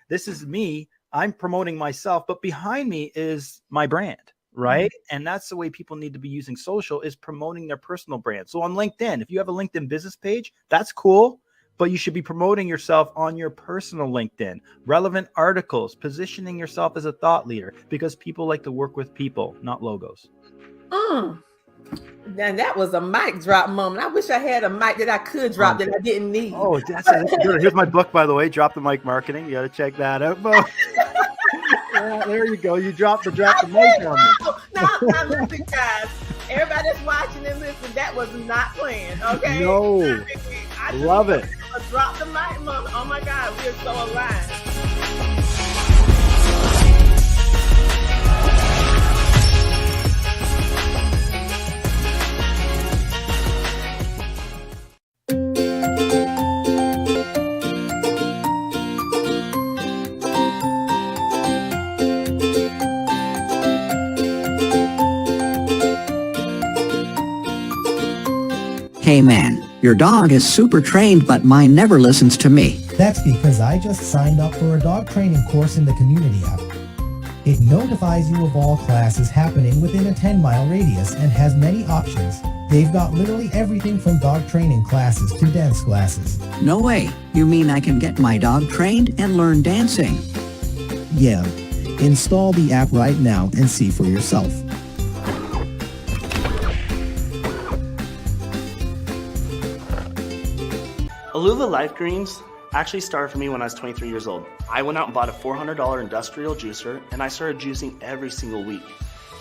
this is me. I'm promoting myself, but behind me is my brand, right? And that's the way people need to be using social, is promoting their personal brand. So on LinkedIn, if you have a LinkedIn business page, that's cool, but you should be promoting yourself on your personal LinkedIn, relevant articles, positioning yourself as a thought leader, because people like to work with people, not logos. And that was a mic drop moment. I wish I had a mic that I could drop that I didn't need. Oh, that's good. Here's my book, by the way, Drop the Mic Marketing. You got to check that out, Bo. Yeah, there you go. You dropped the mic on me. No, listen, guys. Everybody that's watching and listening, that was not planned, okay? No. I love it. Drop the mic moment. Oh, my God. We're so aligned. Hey man, your dog is super trained but mine never listens to me. That's because I just signed up for a dog training course in the community app. It notifies you of all classes happening within a 10-mile radius and has many options. They've got literally everything from dog training classes to dance classes. No way. You mean I can get my dog trained and learn dancing? Yeah. Install the app right now and see for yourself. Alula Life Greens actually started for me when I was 23 years old. I went out and bought a $400 industrial juicer and I started juicing every single week.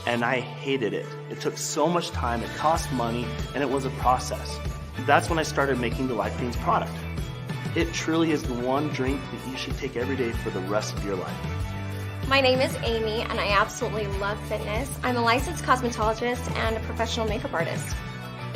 And I hated it. It took so much time, it cost money, and it was a process. That's when I started making the Life Greens product. It truly is the one drink that you should take every day for the rest of your life. My name is Amy and I absolutely love fitness. I'm a licensed cosmetologist and a professional makeup artist.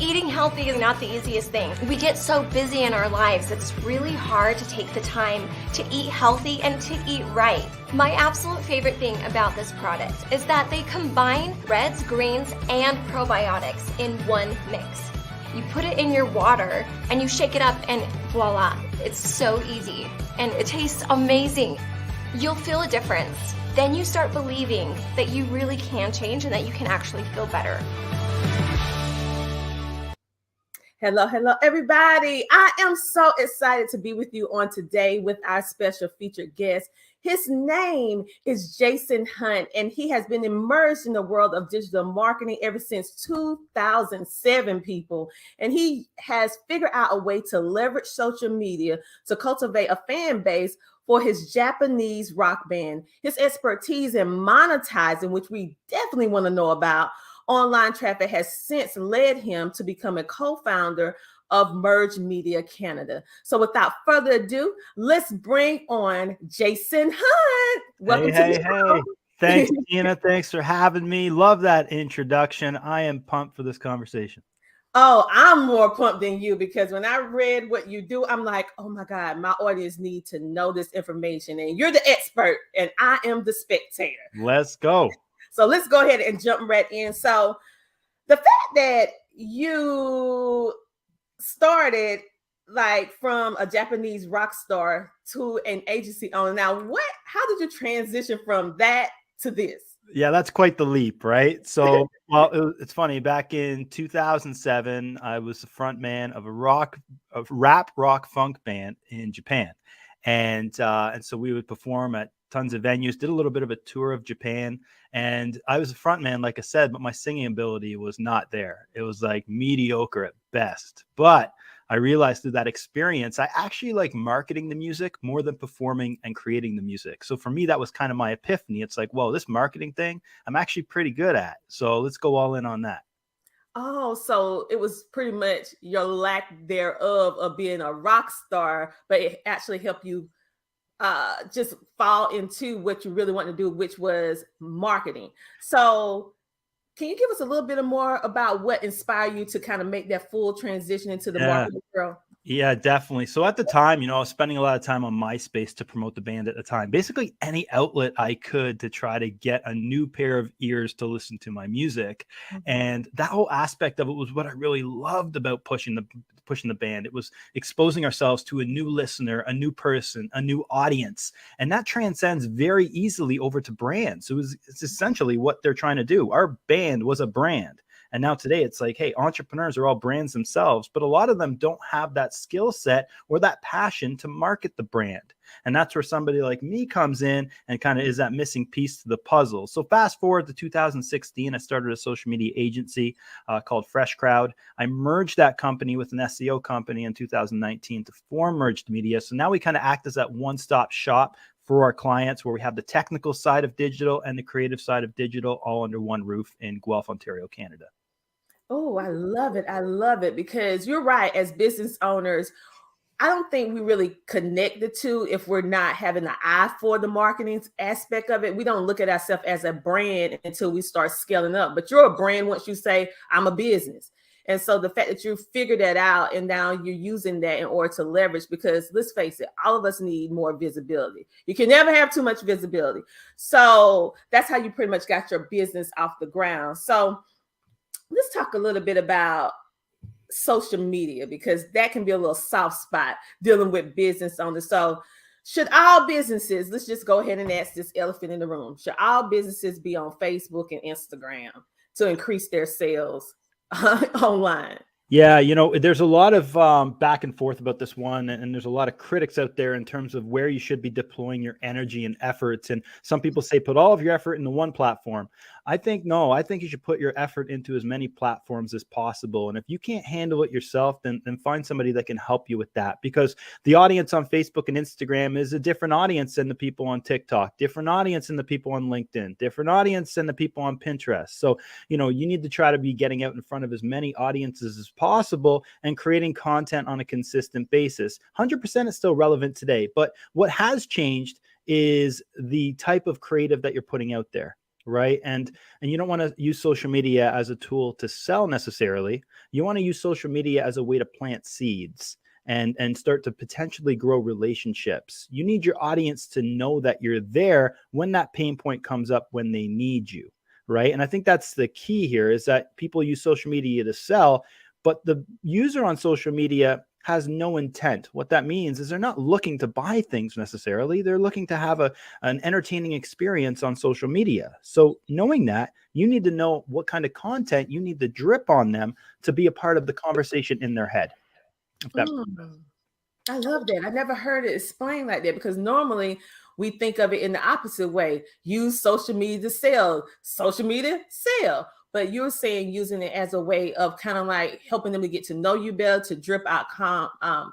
Eating healthy is not the easiest thing. We get so busy in our lives, it's really hard to take the time to eat healthy and to eat right. My absolute favorite thing about this product is that they combine reds, greens, and probiotics in one mix. You put it in your water and you shake it up and voila, it's so easy and it tastes amazing. You'll feel a difference. Then you start believing that you really can change and that you can actually feel better. Hello, everybody. I am so excited to be with you on today with our special featured guest. His name is Jason Hunt, and he has been immersed in the world of digital marketing ever since 2007, people. And he has figured out a way to leverage social media to cultivate a fan base for his Japanese rock band. His expertise in monetizing, which we definitely want to know about, online traffic has since led him to become a co-founder of Merge Media Canada. So without further ado, let's bring on Jason Hunt. Welcome to the show. Thanks, Tina. Thanks for having me. Love that introduction. I am pumped for this conversation. Oh, I'm more pumped than you, because when I read what you do, I'm like, oh my God, my audience need to know this information. And you're the expert and I am the spectator. Let's go. So let's go ahead and jump right in. So the fact that you started like from a Japanese rock star to an agency owner. Now, how did you transition from that to this? Yeah, that's quite the leap, right? So, well, it's funny. Back in 2007, I was the front man of a rap rock funk band in Japan. And so we would perform at tons of venues, did a little bit of a tour of Japan. And I was a front man, like I said, but my singing ability was not there. It was like mediocre at best. But I realized through that experience, I actually like marketing the music more than performing and creating the music. So for me, that was kind of my epiphany. It's like, whoa, this marketing thing, I'm actually pretty good at. So let's go all in on that. Oh, so it was pretty much your lack thereof of being a rock star, but it actually helped you just fall into what you really want to do, which was marketing. So can you give us a little bit more about what inspired you to kind of make that full transition into the marketing world? Yeah, definitely. So at the time, I was spending a lot of time on MySpace to promote the band at the time. Basically any outlet I could to try to get a new pair of ears to listen to my music. Mm-hmm. And that whole aspect of it was what I really loved about pushing pushing the band. It was exposing ourselves to a new listener, a new person, a new audience. And that transcends very easily over to brands. So it's essentially what they're trying to do. Our band was a brand. And now today it's like, hey, entrepreneurs are all brands themselves, but a lot of them don't have that skill set or that passion to market the brand. And that's where somebody like me comes in and kind of is that missing piece to the puzzle. So fast forward to 2016, I started a social media agency called Fresh Crowd. I merged that company with an SEO company in 2019 to form Merged Media. So now we kind of act as that one-stop shop for our clients, where we have the technical side of digital and the creative side of digital all under one roof in Guelph, Ontario, Canada. Oh, I love it. I love it, because you're right. As business owners, I don't think we really connect the two if we're not having an eye for the marketing aspect of it. We don't look at ourselves as a brand until we start scaling up. But you're a brand once you say, I'm a business. And so the fact that you figured that out and now you're using that in order to leverage, because let's face it, all of us need more visibility. You can never have too much visibility. So that's how you pretty much got your business off the ground. So let's talk a little bit about social media, because that can be a little soft spot dealing with business owners. So should all businesses, let's just go ahead and ask this elephant in the room, should all businesses be on Facebook and Instagram to increase their sales online? Yeah, you know, there's a lot of back and forth about this one, and there's a lot of critics out there in terms of where you should be deploying your energy and efforts. And some people say put all of your effort into one platform. I think no, I think you should put your effort into as many platforms as possible. And if you can't handle it yourself, then find somebody that can help you with that, because the audience on Facebook and Instagram is a different audience than the people on TikTok, different audience than the people on LinkedIn, different audience than the people on Pinterest. So, you know, you need to try to be getting out in front of as many audiences as possible and creating content on a consistent basis. 100% is still relevant today, but what has changed is the type of creative that you're putting out there. Right. And you don't want to use social media as a tool to sell necessarily. You want to use social media as a way to plant seeds and start to potentially grow relationships. You need your audience to know that you're there when that pain point comes up, when they need you. Right. And I think that's the key here, is that people use social media to sell, but the user on social media has no intent. What that means is they're not looking to buy things necessarily. They're looking to have an entertaining experience on social media. So knowing that, you need to know what kind of content you need to drip on them to be a part of the conversation in their head. I love that. I never heard it explained like that, because normally we think of it in the opposite way. Use social media to sell. Social media, sell. But you're saying using it as a way of kind of like helping them to get to know you better, to drip out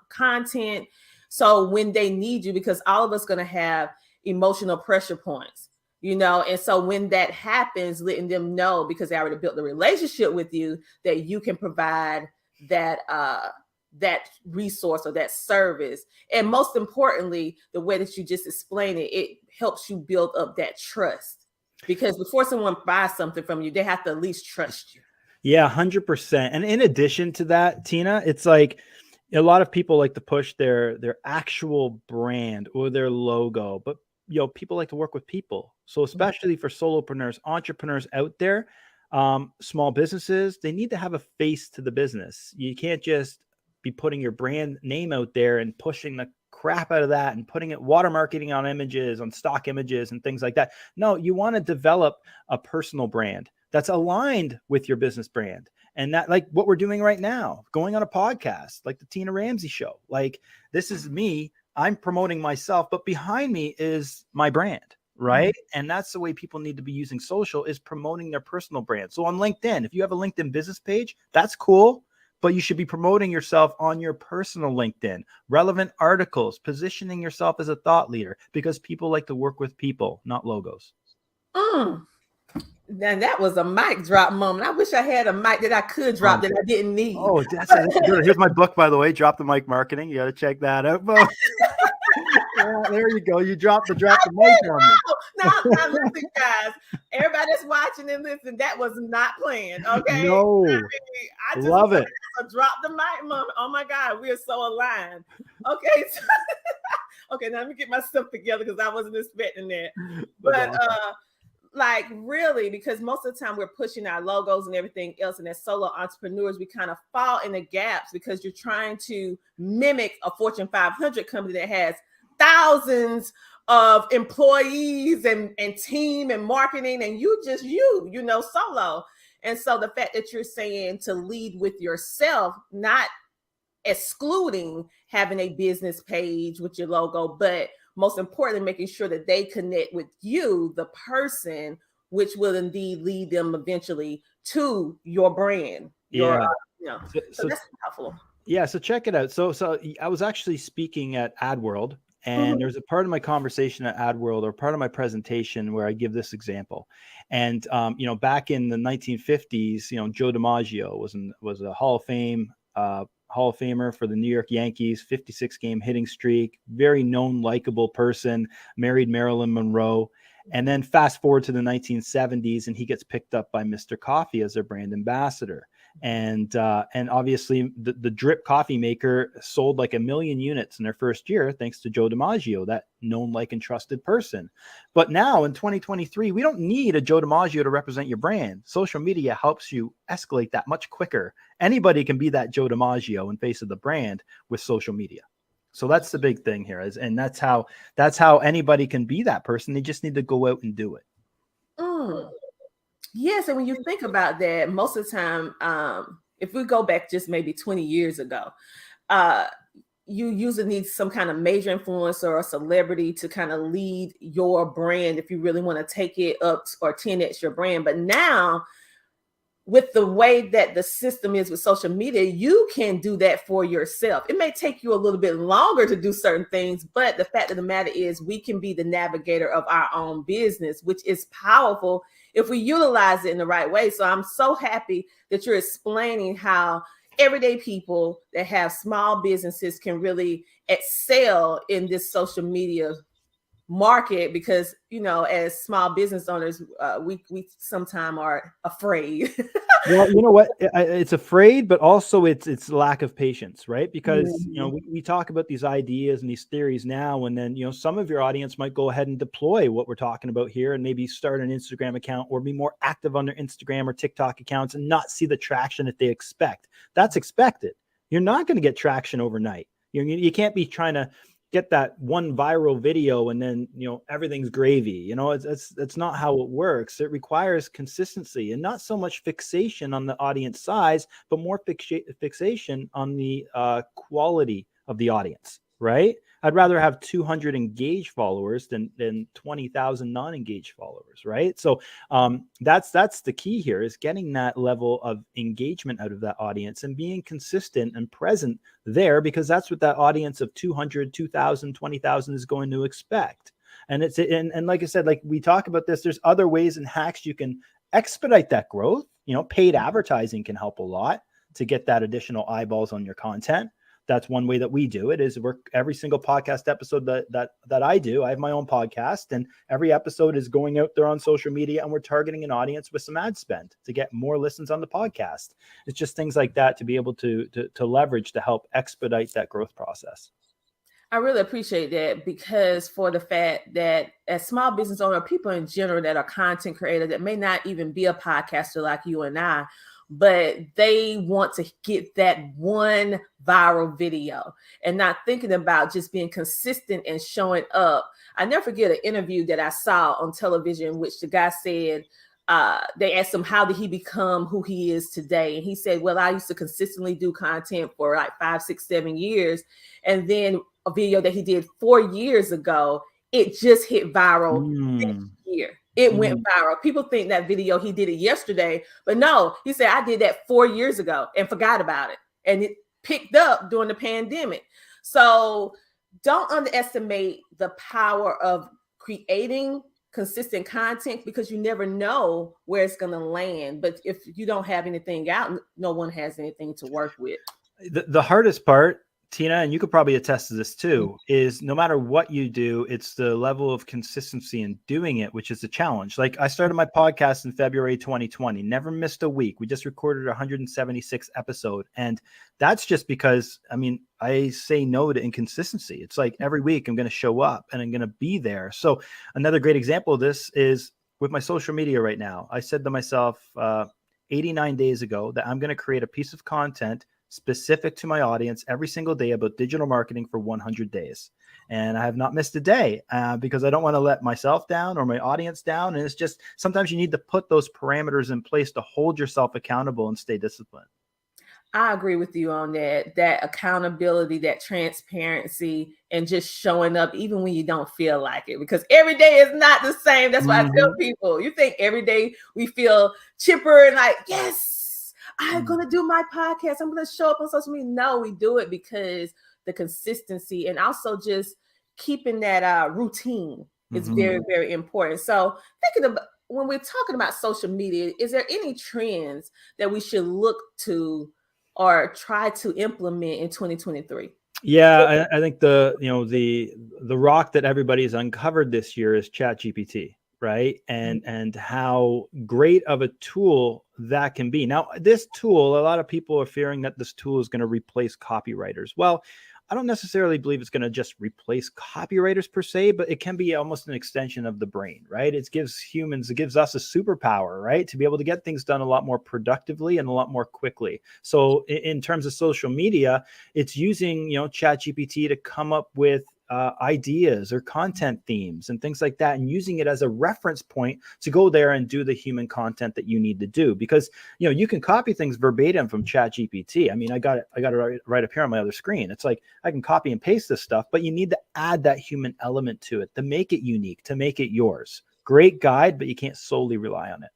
content. So when they need you, because all of us going to have emotional pressure points, you know, and so when that happens, letting them know, because they already built the relationship with you, that you can provide that that resource or that service. And most importantly, the way that you just explained it, it helps you build up that trust. Because before someone buys something from you, they have to at least trust you. Yeah, 100%. And in addition to that, Tina, it's like a lot of people like to push their actual brand or their logo, but you know, people like to work with people. So especially for solopreneurs, entrepreneurs out there, small businesses, they need to have a face to the business. You can't just be putting your brand name out there and pushing the crap out of that and putting it watermarking on images, on stock images and things like that. No, you want to develop a personal brand that's aligned with your business brand. And that, like what we're doing right now, going on a podcast like the Tina Ramsay Show. Like, this is me, I'm promoting myself, but behind me is my brand, right? And that's the way people need to be using social, is promoting their personal brand. So on LinkedIn, if you have a LinkedIn business page, that's cool. But you should be promoting yourself on your personal LinkedIn, relevant articles, positioning yourself as a thought leader, because people like to work with people, not logos. Now that was a mic drop moment. I wish I had a mic that I could drop that I didn't need. Oh, that's good. Here's my book, by the way, Drop the Mic Marketing. You got to check that out. Yeah, there you go. You dropped the mic on me. Now listen, guys. Everybody that's watching and listening, that was not planned. Okay. No. I just love it. Drop the mic, mom. Oh my God, we are so aligned. Okay. Okay, now let me get myself together, because I wasn't expecting that. But Like really, because most of the time we're pushing our logos and everything else, and as solo entrepreneurs, we kind of fall in the gaps because you're trying to mimic a Fortune 500 company that has thousands of employees and team and marketing, and you know, solo. And so the fact that you're saying to lead with yourself, not excluding having a business page with your logo, but most importantly, making sure that they connect with you, the person, which will indeed lead them eventually to your brand. Your, so that's helpful. Yeah. So check it out. So I was actually speaking at AdWorld, and there's a part of my conversation at AdWorld, or part of my presentation, where I give this example. And you know, back in the 1950s, you know, Joe DiMaggio was a Hall of Famer for the New York Yankees, 56 game hitting streak, very known, likable person, married Marilyn Monroe. And then fast forward to the 1970s, and he gets picked up by Mr. Coffee as their brand ambassador. And obviously the drip coffee maker sold like 1 million units in their first year, thanks to Joe DiMaggio, that known, like, and trusted person. But now in 2023, we don't need a Joe DiMaggio to represent your brand. Social media helps you escalate that much quicker. Anybody can be that Joe DiMaggio in face of the brand with social media. So that's the big thing here, and that's how anybody can be that person. They just need to go out and do it. Yes, and when you think about that, most of the time, if we go back just maybe 20 years ago, you usually need some kind of major influencer or celebrity to kind of lead your brand if you really want to take it up or 10x your brand. But now, with the way that the system is with social media, you can do that for yourself. It may take you a little bit longer to do certain things, but the fact of the matter is we can be the navigator of our own business, which is powerful if we utilize it in the right way. So I'm so happy that you're explaining how everyday people that have small businesses can really excel in this social media market, because, you know, as small business owners, we sometimes are afraid. Well, you know what? It's afraid, but also it's lack of patience, right? Because, you know, we talk about these ideas and these theories now, and then, you know, some of your audience might go ahead and deploy what we're talking about here and maybe start an Instagram account or be more active on their Instagram or TikTok accounts and not see the traction that they expect. That's expected. You're not going to get traction overnight. You can't be trying to get that one viral video and then, you know, everything's gravy. You know, it's not how it works. It requires consistency and not so much fixation on the audience size, but more fixation on the quality of the audience, right? I'd rather have 200 engaged followers than 20,000 non-engaged followers, right? So that's the key here, is getting that level of engagement out of that audience and being consistent and present there, because that's what that audience of 200, 2,000, 20,000 is going to expect. And and like I said, like we talk about this, there's other ways and hacks you can expedite that growth. You know, paid advertising can help a lot to get that additional eyeballs on your content. That's one way that we do it, is every single podcast episode that I do. I have my own podcast, and every episode is going out there on social media, and we're targeting an audience with some ad spend to get more listens on the podcast. It's just things like that to be able to leverage to help expedite that growth process. I really appreciate that, because for the fact that as small business owner, people in general that are content creators that may not even be a podcaster like you and I, but they want to get that one viral video and not thinking about just being consistent and showing up. I never forget an interview that I saw on television, in which the guy said, they asked him, how did he become who he is today? And he said, well, I used to consistently do content for like 5, 6, 7 years. And then a video that he did 4 years ago, it just hit viral this year. It went viral. People think that video, he did it yesterday, but no, he said, I did that 4 years ago and forgot about it. And it picked up during the pandemic. So don't underestimate the power of creating consistent content, because you never know where it's going to land. But if you don't have anything out, no one has anything to work with. The hardest part, Tina, and you could probably attest to this too, is no matter what you do, it's the level of consistency in doing it, which is a challenge. Like, I started my podcast in February 2020, never missed a week. We just recorded 176 episode. And that's just because, I mean, I say no to inconsistency. It's like every week I'm going to show up and I'm going to be there. So another great example of this is with my social media right now, I said to myself 89 days ago that I'm going to create a piece of content specific to my audience every single day about digital marketing for 100 days. And I have not missed a day because I don't want to let myself down or my audience down. And it's just sometimes you need to put those parameters in place to hold yourself accountable and stay disciplined. I agree with you on that accountability, that transparency, and just showing up even when you don't feel like it, because every day is not the same. That's why I tell people, you think every day we feel chipper and like, yes, I'm going to do my podcast, I'm going to show up on social media. No, we do it because the consistency and also just keeping that routine is very, very important. So thinking about when we're talking about social media, is there any trends that we should look to or try to implement in 2023? Yeah, I think the rock that everybody's uncovered this year is ChatGPT, right? And how great of a tool that can be. Now, this tool, a lot of people are fearing that this tool is going to replace copywriters. Well, I don't necessarily believe it's going to just replace copywriters per se, but it can be almost an extension of the brain, right? It gives us a superpower, right? To be able to get things done a lot more productively and a lot more quickly. So in terms of social media, it's using, ChatGPT to come up with ideas or content themes and things like that, and using it as a reference point to go there and do the human content that you need to do. Because you can copy things verbatim from ChatGPT. I mean, I got it right up here on my other screen. It's like I can copy and paste this stuff, but you need to add that human element to it to make it unique, to make it yours. Great guide, but you can't solely rely on it.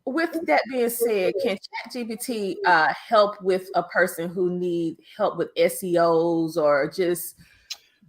With that being said, can ChatGPT help with a person who need help with SEOs or just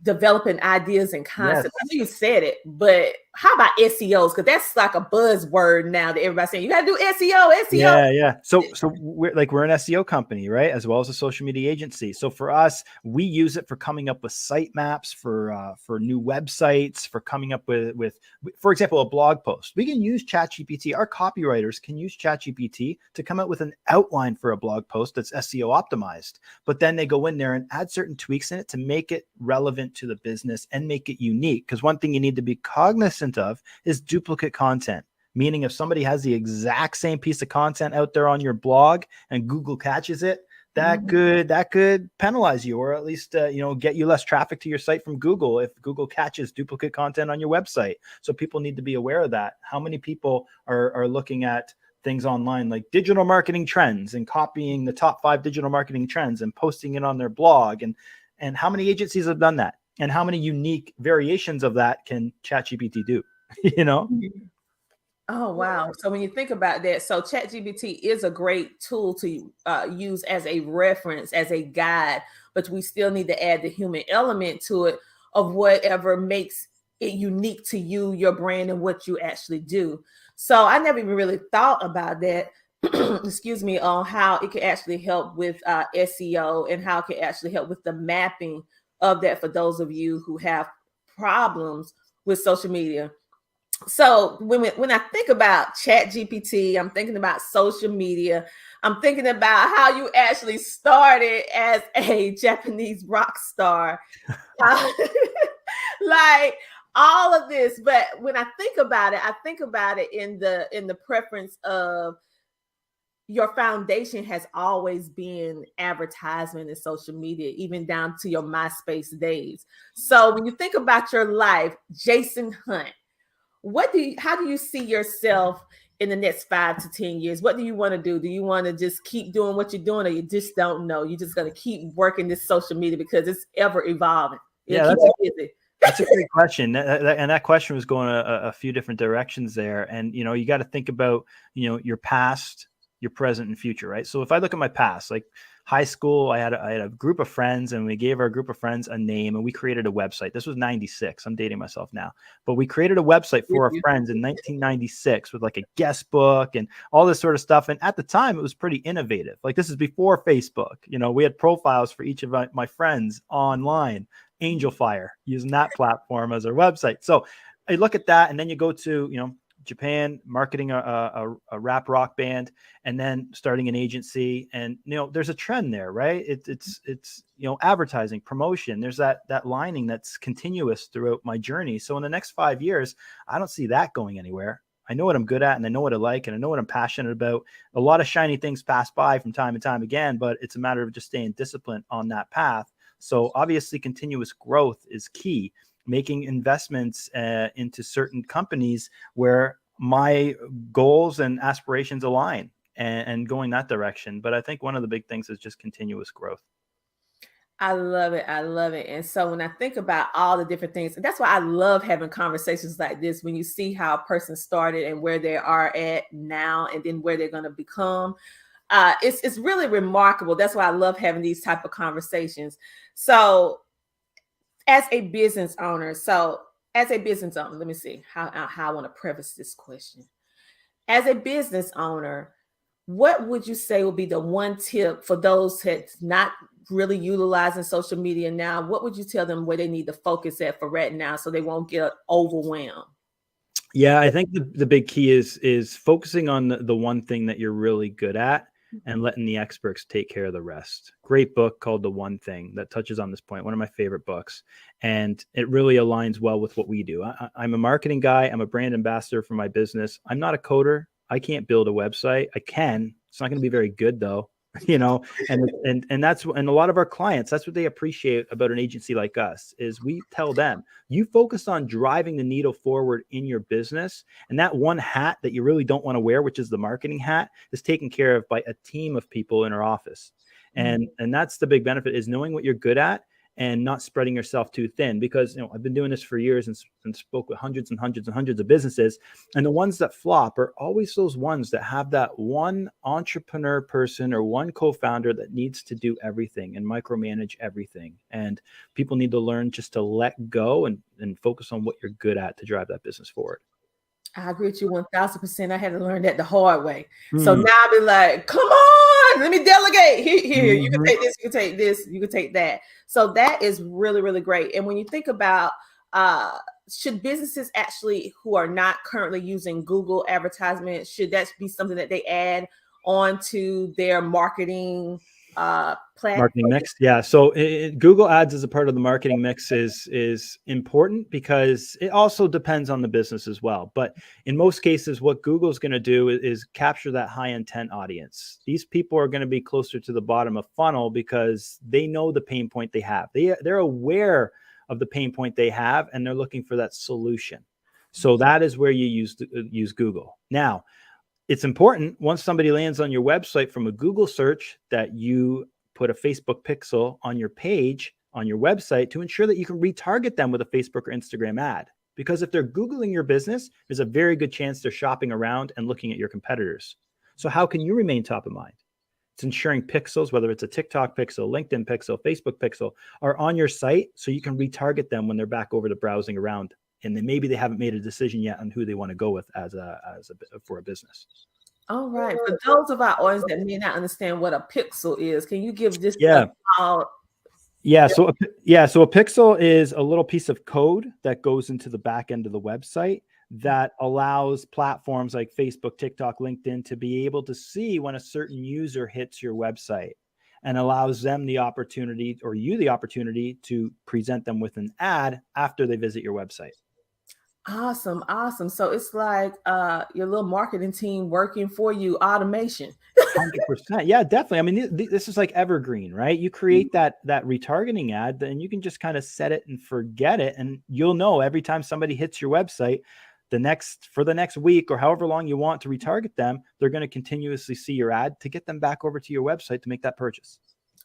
developing ideas and concepts? Yes. I know you said it, but how about SEOs? Because that's like a buzzword now that everybody's saying you got to do SEO. Yeah. So we're an SEO company, right? As well as a social media agency. So for us, we use it for coming up with site maps for new websites, for coming up with, for example, a blog post. We can use ChatGPT. Our copywriters can use ChatGPT to come up with an outline for a blog post that's SEO optimized. But then they go in there and add certain tweaks in it to make it relevant to the business and make it unique. Because one thing you need to be cognizant of is duplicate content. Meaning if somebody has the exact same piece of content out there on your blog and Google catches it, that could penalize you, or at least get you less traffic to your site from Google if Google catches duplicate content on your website. So people need to be aware of that. How many people are looking at things online like digital marketing trends and copying the top 5 digital marketing trends and posting it on their blog, and how many agencies have done that? And how many unique variations of that can ChatGPT do? Oh, wow. So when you think about that, so ChatGPT is a great tool to use as a reference, as a guide, but we still need to add the human element to it of whatever makes it unique to you, your brand, and what you actually do. So I never even really thought about that, excuse me, on how it can actually help with SEO and how it can actually help with the mapping of that for those of you who have problems with social media. So when I think about ChatGPT, I'm thinking about social media. I'm thinking about how you actually started as a Japanese rock star, like all of this. But when I think about it in the preference of your foundation has always been advertisement and social media, even down to your MySpace days. So when you think about your life, Jason Hunt, how do you see yourself in the next 5 to 10 years? What do you want to do? Do you want to just keep doing what you're doing, or you just don't know? You're just going to keep working this social media because it's ever evolving. That's a great question. And that question was going a few different directions there. And, you got to think about, your past, your present and future, right? So if I look at my past, like high school, I had a group of friends, and we gave our group of friends a name, and we created a website. This was 96. I'm dating myself now, but we created a website for our friends in 1996 with like a guest book and all this sort of stuff. And at the time it was pretty innovative. Like this is before Facebook, we had profiles for each of my friends online, Angel Fire, using that platform as our website. So I look at that, and then you go to, Japan, marketing a rap rock band, and then starting an agency. And there's a trend there, right? It's advertising, promotion. There's that lining that's continuous throughout my journey. So in the next 5 years, I don't see that going anywhere. I know what I'm good at, and I know what I like, and I know what I'm passionate about. A lot of shiny things pass by from time to time again, but it's a matter of just staying disciplined on that path. So obviously continuous growth is key, making investments into certain companies where my goals and aspirations align and going that direction. But I think one of the big things is just continuous growth. I love it. I love it. And so when I think about all the different things, and that's why I love having conversations like this, when you see how a person started and where they are at now and then where they're going to become. It's really remarkable. That's why I love having these type of conversations. So as a business owner, let me see how I want to preface this question. As a business owner, what would you say would be the one tip for those that's not really utilizing social media now? What would you tell them where they need to focus at for right now so they won't get overwhelmed? Yeah, I think the big key is focusing on the one thing that you're really good at and letting the experts take care of the rest. Great book called The One Thing that touches on this point. One of my favorite books. And it really aligns well with what we do. I'm a marketing guy. I'm a brand ambassador for my business. I'm not a coder. I can't build a website. I can. It's not going to be very good though. And that's, and a lot of our clients, that's what they appreciate about an agency like us, is we tell them, you focus on driving the needle forward in your business. And that one hat that you really don't want to wear, which is the marketing hat, is taken care of by a team of people in our office. And that's the big benefit, is knowing what you're good at and not spreading yourself too thin. Because I've been doing this for years and spoke with hundreds and hundreds and hundreds of businesses, and the ones that flop are always those ones that have that one entrepreneur person or one co-founder that needs to do everything and micromanage everything. And people need to learn just to let go and focus on what you're good at to drive that business forward. I agree with you 1000%. I had to learn that the hard way. So now I'll be like, come on, let me delegate. Here, you can take this, you can take this, you can take that. So that is really, really great. And when you think about, should businesses actually who are not currently using Google advertisement, should that be something that they add on to their marketing plan? Marketing mix. Yeah. So Google Ads as a part of the marketing mix is important, because it also depends on the business as well. But in most cases, what Google's going to do is capture that high intent audience. These people are going to be closer to the bottom of funnel because they know the pain point they have. They're aware of the pain point they have, and they're looking for that solution. So that is where you use Google. Now, it's important, once somebody lands on your website from a Google search, that you put a Facebook pixel on your page, on your website, to ensure that you can retarget them with a Facebook or Instagram ad. Because if they're Googling your business, there's a very good chance they're shopping around and looking at your competitors. So how can you remain top of mind? It's ensuring pixels, whether it's a TikTok pixel, LinkedIn pixel, Facebook pixel, are on your site so you can retarget them when they're back over to browsing around. And then maybe they haven't made a decision yet on who they want to go with for a business. All right. For those of our audience that may not understand what a pixel is, can you give this? So a pixel is a little piece of code that goes into the back end of the website that allows platforms like Facebook, TikTok, LinkedIn to be able to see when a certain user hits your website, and allows them the opportunity, or you the opportunity, to present them with an ad after they visit your website. Awesome. So it's like your little marketing team working for you, automation. 100%. Yeah, definitely. I mean, this is like evergreen, right? You create that retargeting ad, then you can just kind of set it and forget it. And you'll know every time somebody hits your website, for the next week or however long you want to retarget them, they're going to continuously see your ad to get them back over to your website to make that purchase.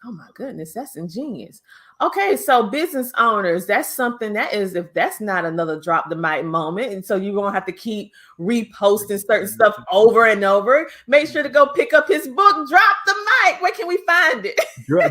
Oh my goodness, that's ingenious. Okay, so business owners, that's something that is, if that's not another drop the mic moment, and so you're gonna have to keep reposting certain stuff over and over. Make sure to go pick up his book, Drop the Mic. Where can we find it?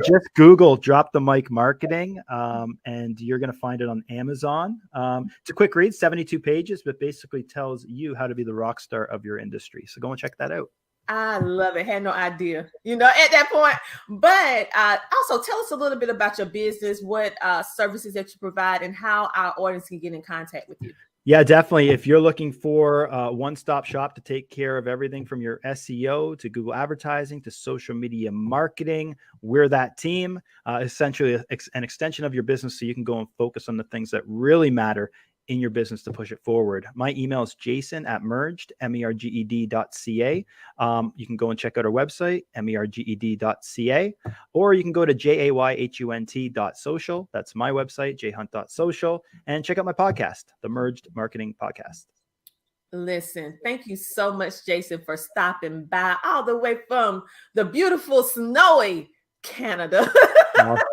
Just Google Drop the Mic Marketing, and you're gonna find it on Amazon. It's a quick read, 72 pages, but basically tells you how to be the rock star of your industry. So go and check that out. I love it. Had no idea, at that point. But also tell us a little bit about your business, what services that you provide, and how our audience can get in contact with you. Yeah, definitely. If you're looking for a one-stop shop to take care of everything from your SEO to Google advertising to social media marketing, we're that team. Essentially an extension of your business so you can go and focus on the things that really matter in your business to push it forward. My email is jason@merged, merged.ca. You can go and check out our website, merged.ca, or you can go to jayhunt.social. That's my website, jhunt.social, and check out my podcast, the Merged Marketing Podcast. Listen, thank you so much, Jason, for stopping by all the way from the beautiful, snowy Canada. Awesome.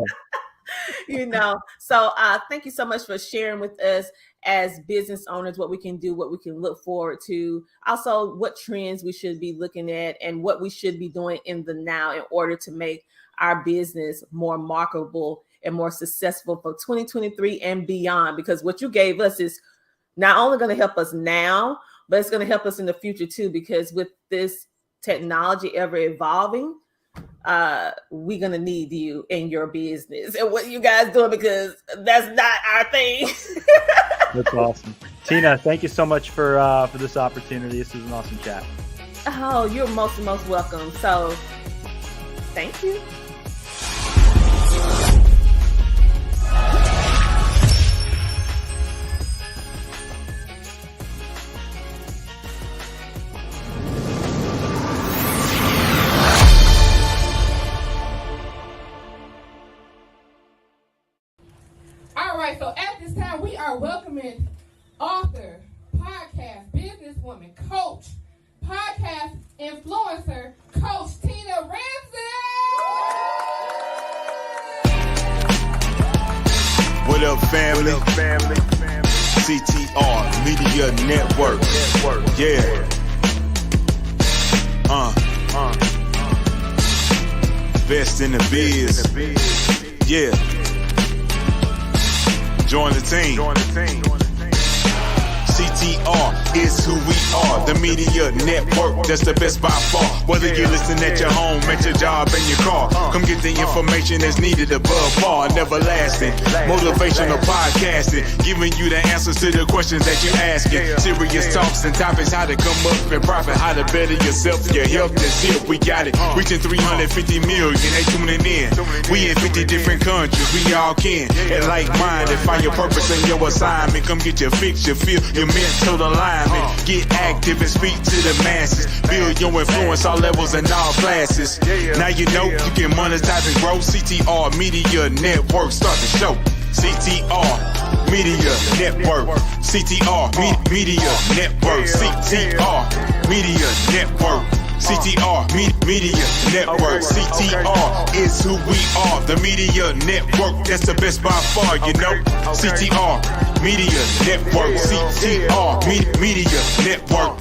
So thank you so much for sharing with us as business owners what we can do, what we can look forward to, also what trends we should be looking at and what we should be doing in the now in order to make our business more marketable and more successful for 2023 and beyond. Because what you gave us is not only going to help us now, but it's going to help us in the future too, because with this technology ever evolving, we're going to need you in your business and what you guys doing, because that's not our thing. That's awesome. Tina, thank you so much for this opportunity. This was an awesome chat. Oh, you're most welcome. So thank you. So at this time, we are welcoming author, podcast, businesswoman, coach, podcast influencer, Coach Tina Ramsay. What up, family? CTR Media Network. Yeah. Best in the biz. Yeah. Join the team. CTR is who we are. The media network, that's the best by far. Whether you listen at your home, at your job, in your car, come get the information that's needed above par. Never lasting, motivational podcasting, giving you the answers to the questions that you're asking. Serious talks and topics, how to come up and profit, how to better yourself. Your health is here, we got it. Reaching 350 million, they tuning in. We in 50 different countries, we all can. And like-minded, find your purpose and your assignment. Come get your fix, your feel, your mental alignment. Get active and speak to the masses. Build your influence all levels and all classes. Now you know you can monetize and grow. CTR Media Network, start the show. CTR Media Network. CTR Media Network. CTR Media Network. CTR Media Network. CTR is who we are. The media network, that's the best by far, you know. CTR Media Network. CTR Media Network.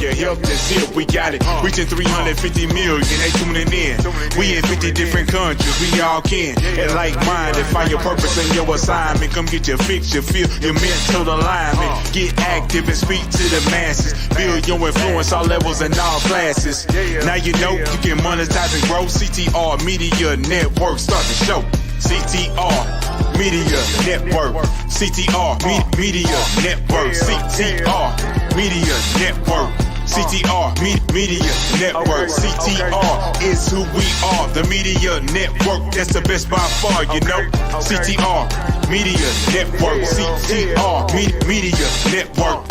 Your health is here, we got it. Reaching 350 million, they tuning in. We in 50 different countries, we all can. And like-minded, find your purpose and your assignment. Come get your fix, your feel, your mental alignment. Get active and speak to the masses. Build your influence all levels and all classes. Now you know you can monetize and grow. CTR Media Network, start the show. CTR Media Network. CTR Media Network. CTR Media Network. CTR Media Network. CTR is who we are. The media network, that's the best by far, you know. CTR Media Network. CTR Media Network.